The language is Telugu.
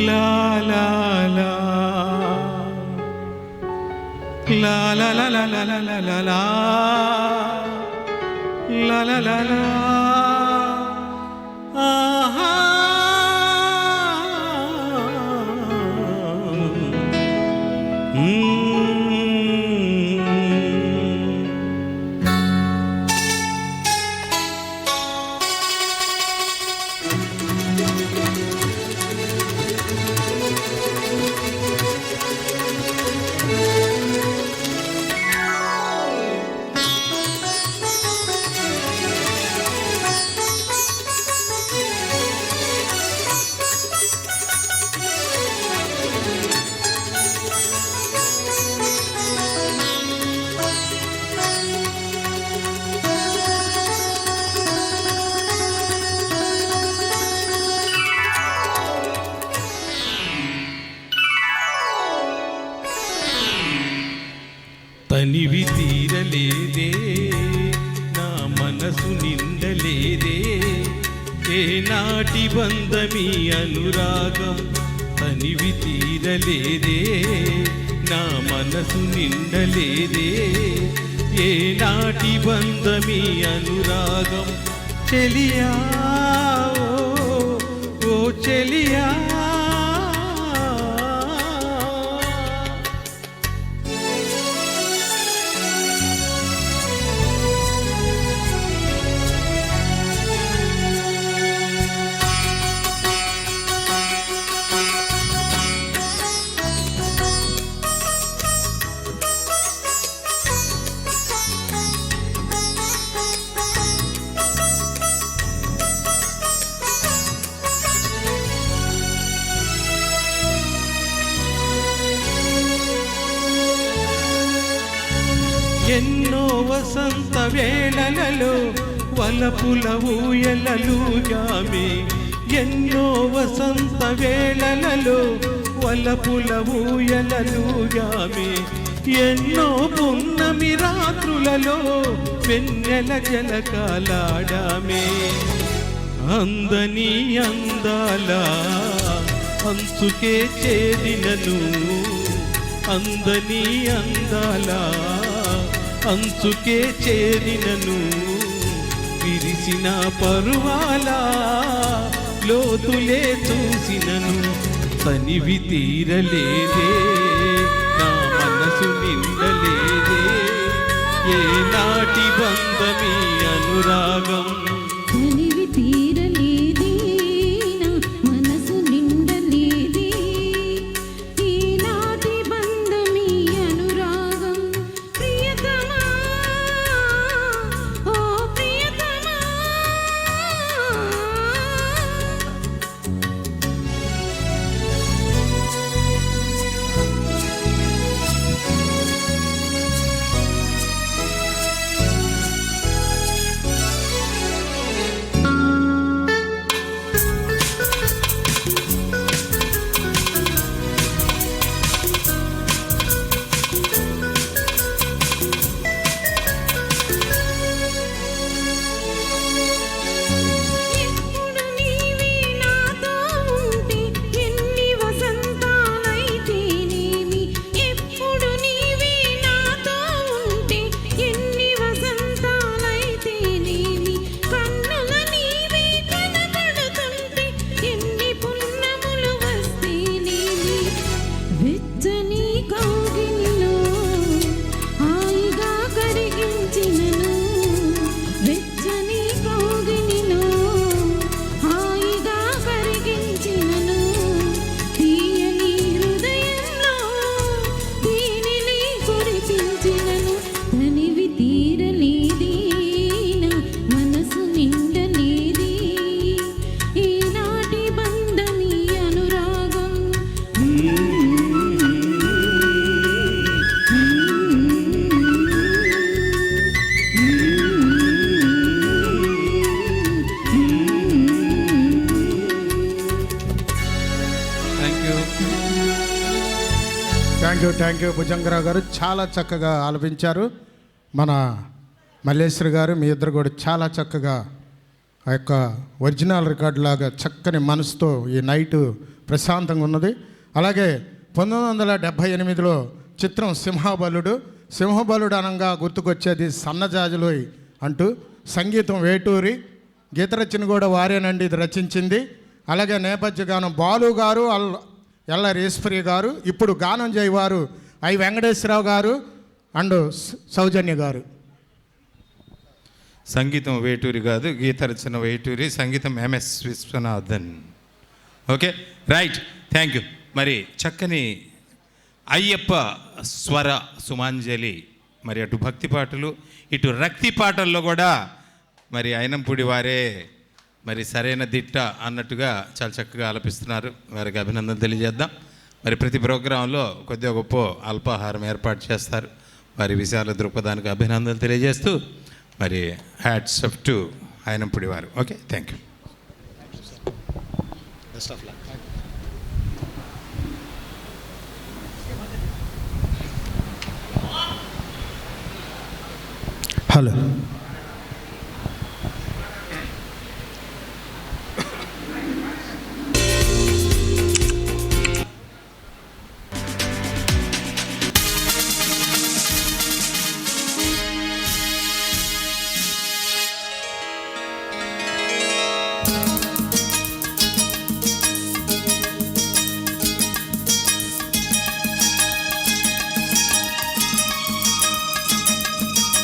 లా లా లా లా లా లా లా లా లా లా లా లా లా లా లా ఆహా తనివి తీరలేదే నా మనసు నిండలేదే ఏనాటి బంధమీ అనురాగం తనివి తీరలేదే నా మనసు నిండలేదే ఏనాటి బంధమీ అనురాగం చెలియా ఓ చెలియా ఎన్నో వసంత వేళలలో వలపుల ఊయలలుగామే ఎన్నో వసంత వేళలలో వలపుల ఊయలలుగామే ఎన్నో పున్నమి రాత్రులలో వెన్నెల జలకాలాడామే అందని అందాల అంచుకే చేరినను అందని అందాల అంచుకే చేరినను విరిసిన పరువాల లోతులే చూసినను తనివి తీరలేదే నా మనసు నిండలేదే ఏనాటి బంధమీ అనురాగం తనివి తీరలేదే నా మనసు నిండలేదే ఈనాటి బంధమీ అనురాగం ప్రియతమా ఓ ప్రియతమా థ్యాంక్ యూ భుజంగరావు గారు, చాలా చక్కగా ఆలపించారు. మన మల్లేశ్వరి గారు, మీ ఇద్దరు కూడా చాలా చక్కగా ఆ యొక్క ఒరిజినల్ రికార్డు లాగా చక్కని మనసుతో ఈ నైట్ ప్రశాంతంగా ఉన్నది. అలాగే 1978లో చిత్రం సింహబలుడు అనగా గుర్తుకొచ్చేది సన్నజాజులోయ్ అంటూ, సంగీతం వేటూరి, గీత రచన కూడా వారేనండి ఇది రచించింది. అలాగే నేపథ్య గానం బాలు గారు, ఎల్ల ఈశ్వరి గారు, ఇప్పుడు గానం చేయవారు ఐ వెంకటేశ్వరరావు గారు అండ్ సౌజన్య గారు. సంగీతం వేటూరి కాదు, గీత రచన వేటూరి, సంగీతం MS Viswanathan. Okay, right, thank you. మరి చక్కని అయ్యప్ప స్వర సుమాంజలి, మరి అటు భక్తి పాటలు ఇటు రక్తి పాటల్లో కూడా మరి అయినంపూడి వారే మరి సరైన దిట్ట అన్నట్టుగా చాలా చక్కగా ఆలపిస్తున్నారు. వారికి అభినందన తెలియజేద్దాం. మరి ప్రతి ప్రోగ్రాంలో కొద్దిగా గొప్ప అల్పాహారం ఏర్పాటు చేస్తారు. వారి విశాల దృక్పథానికి అభినందనలు తెలియజేస్తూ మరి హ్యాట్స్ ఆఫ్ టు అయినంపూడి వారు. Okay, thank you. హలో.